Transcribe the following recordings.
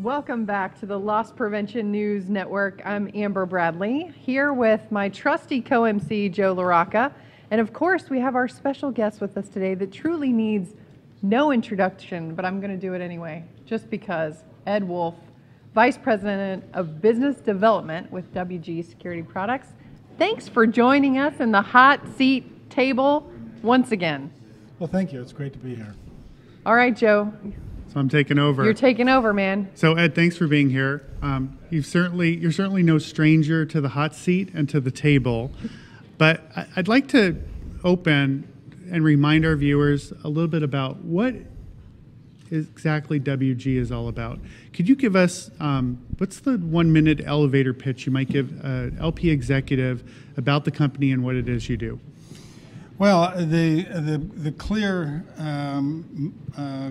Welcome back to the Loss Prevention News Network. I'm Amber Bradley, here with my trusty co-MC, Joe LaRocca. And of course, we have our special guest with us today that truly needs no introduction, but I'm going to do it anyway, just because. Ed Wolfe, Vice President of Business Development with WG Security Products. Thanks for joining us in the hot seat table once again. Well, thank you. It's great to be here. All right, Joe. So I'm taking over. You're taking over, man. So Ed, thanks for being here. You're certainly no stranger to the hot seat and to the table, but I'd like to open and remind our viewers a little bit about what exactly WG is all about. Could you give us what's the 1-minute elevator pitch you might give an LP executive about the company and what it is you do? Well, the clear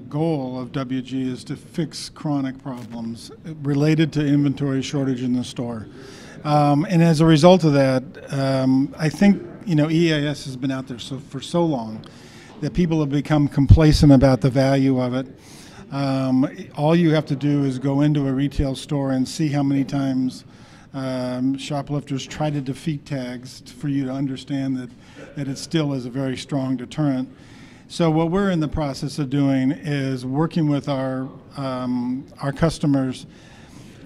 goal of WG is to fix chronic problems related to inventory shortage in the store. And as a result of that, I think EAS has been out there for so long that people have become complacent about the value of it. All you have to do is go into a retail store and see how many times shoplifters try to defeat tags for you to understand that it still is a very strong deterrent. So what we're in the process of doing is working with our customers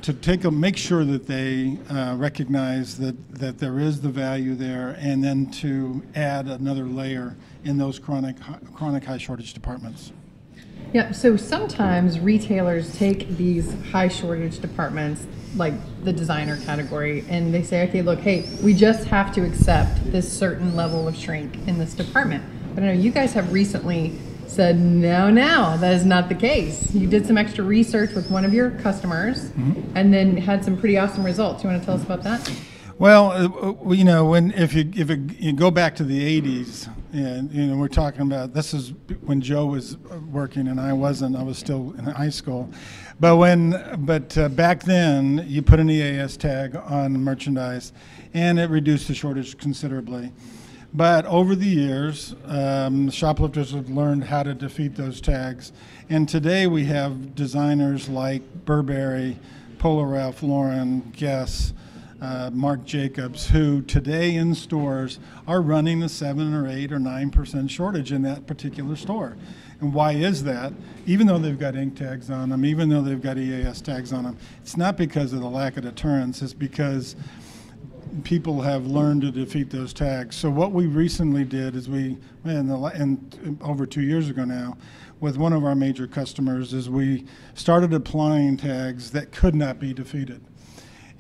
to make sure that they recognize that there is the value there, and then to add another layer in those chronic high shortage departments. Yeah, so sometimes retailers take these high shortage departments, like the designer category, and they say, okay, look, hey, we just have to accept this certain level of shrink in this department. But I know you guys have recently said, no, that is not the case. You did some extra research with one of your customers and then had some pretty awesome results. You want to tell us about that? Well, if you go back to the 80s, and we're talking about, this is when Joe was working and I wasn't. I was still in high school. But back then, you put an EAS tag on merchandise, and it reduced the shortage considerably. But over the years, shoplifters have learned how to defeat those tags, and today we have designers like Burberry, Polo Ralph Lauren, Guess, Marc Jacobs, who today in stores are running a 7 or 8 or 9% shortage in that particular store. And why is that? Even though they've got ink tags on them, even though they've got EAS tags on them, it's not because of the lack of deterrence, it's because people have learned to defeat those tags. So what we recently did is over 2 years ago now, with one of our major customers, is we started applying tags that could not be defeated.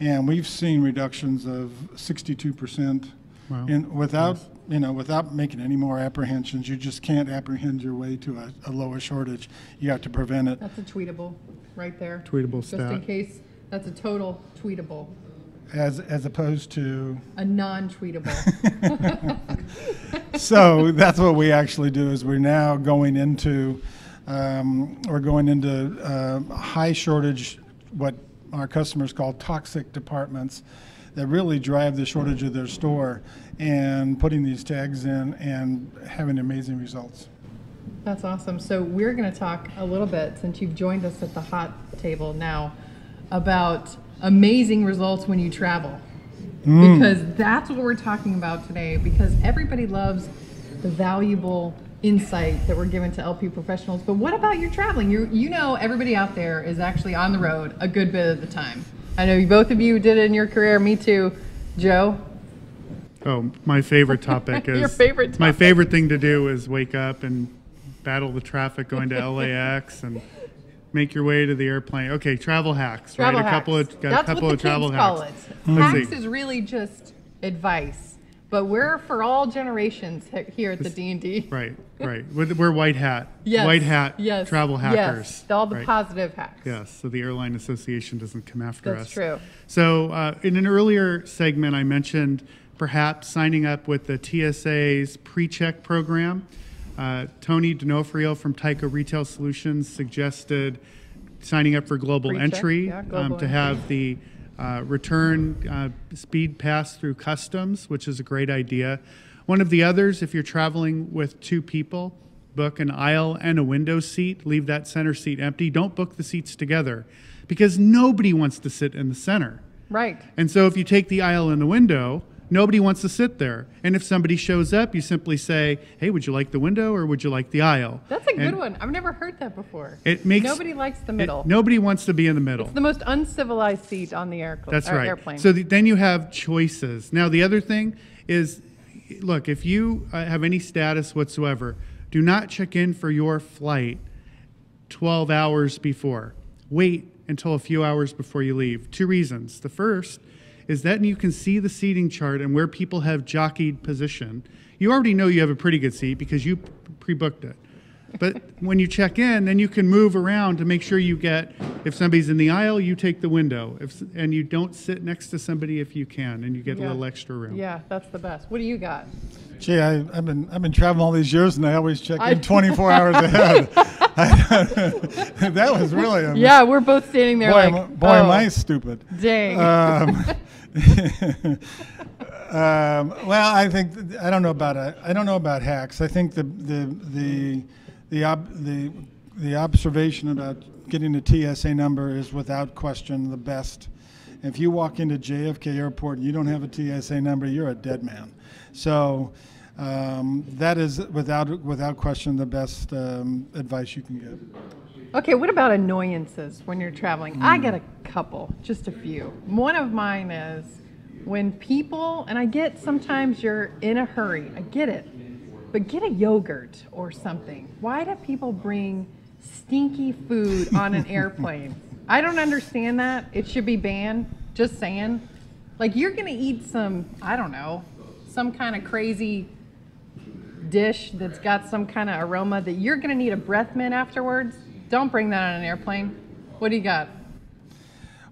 And we've seen reductions of 62%. Wow. Without making any more apprehensions. You just can't apprehend your way to a lower shortage. You have to prevent it. That's a tweetable right there. Tweetable stat. Just in case, that's a total tweetable. As opposed to? A non-tweetable. So that's what we actually do, is we're now going into high shortage, what our customers call toxic departments, that really drive the shortage of their store, and putting these tags in and having amazing results. That's awesome. So we're going to talk a little bit, since you've joined us at the hot table now, about amazing results when you travel. Because that's what we're talking about today, because everybody loves the valuable insight that we're given to LP professionals. But what about your traveling? You know, everybody out there is actually on the road a good bit of the time. I know both of you did it in your career. Me too. Joe? Oh, my favorite topic is... Your favorite topic. My favorite thing to do is wake up and battle the traffic going to LAX and make your way to the airplane. Okay, travel hacks, right? Hacks. A couple of travel hacks. Call it. Hacks is really just advice. But we're for all generations here at the D&D. Right. We're white hat. Yes. White hat yes. travel hackers. Yes, all the positive hacks. Yes, so the Airline Association doesn't come after us. That's true. So in an earlier segment, I mentioned perhaps signing up with the TSA's pre-check program. Tony D'Onofrio from Tyco Retail Solutions suggested signing up for Global Entry to have the return speed pass through customs, which is a great idea. One of the others, if you're traveling with 2 people, book an aisle and a window seat. Leave that center seat empty. Don't book the seats together, because nobody wants to sit in the center. Right. And so if you take the aisle and the window, nobody wants to sit there. And if somebody shows up, you simply say, hey, would you like the window or would you like the aisle? That's a good one. I've never heard that before. Nobody likes the middle. Nobody wants to be in the middle. It's the most uncivilized seat on the That's right. airplane. So then you have choices. Now, the other thing is, look, if you have any status whatsoever, do not check in for your flight 12 hours before. Wait until a few hours before you leave. 2 reasons. The first is that you can see the seating chart and where people have jockeyed position. You already know you have a pretty good seat because you pre-booked it. But when you check in, then you can move around to make sure you get, if somebody's in the aisle, you take the window. And you don't sit next to somebody if you can, and you get a little extra room. Yeah, that's the best. What do you got? Gee, I've been traveling all these years, and I always check in 24 hours ahead. That was really amazing. Yeah, we're both standing there Boy, am I stupid. Dang. Well, I don't know about hacks. I think the observation about getting a TSA number is without question the best. If you walk into JFK Airport and you don't have a TSA number, you're a dead man. So that is without question the best advice you can give. Okay, what about annoyances when you're traveling? I got a couple, just a few. One of mine is when people, and I get sometimes you're in a hurry, I get it, but get a yogurt or something. Why do people bring stinky food on an airplane? I don't understand that. It should be banned, just saying. Like you're gonna eat some, I don't know, some kind of crazy dish that's got some kind of aroma that you're gonna need a breath mint afterwards. Don't bring that on an airplane. What do you got?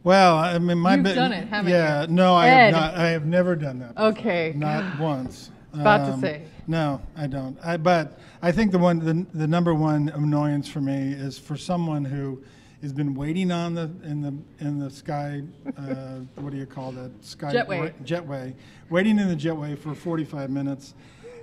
Well, I mean, You've done it, haven't you? Yeah, no, I have not. I have never done that before. Okay. Not once. About to say. No, I don't. But I think the number one annoyance for me is for someone who has been waiting on in the sky. What do you call that? Sky jetway. Waiting in the jetway for 45 minutes.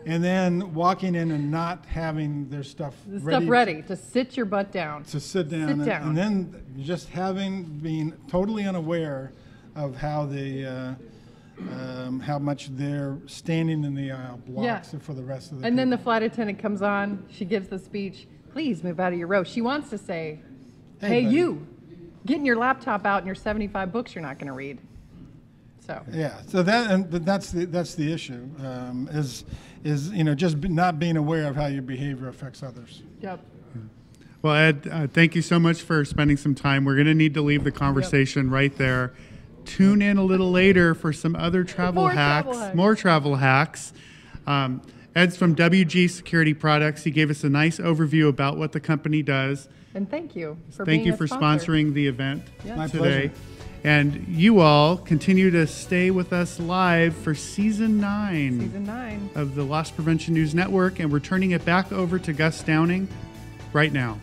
And then walking in and not having their stuff ready. To sit your butt down. To sit down. And then just being totally unaware of how how much they're standing in the aisle blocks it for the rest of the And then the flight attendant comes on, she gives the speech, please move out of your row. She wants to say, hey you, getting your laptop out and your 75 books you're not going to read. So yeah, so that's the issue is just not being aware of how your behavior affects others. Yep. Well, Ed, thank you so much for spending some time. We're going to need to leave the conversation right there. Tune in a little later for some other travel hacks, more travel hacks. Ed's from WG Security Products. He gave us a nice overview about what the company does. And thank you for sponsoring the event My today. pleasure. And you all continue to stay with us live for Season 9 of the Loss Prevention News Network. And we're turning it back over to Gus Downing right now.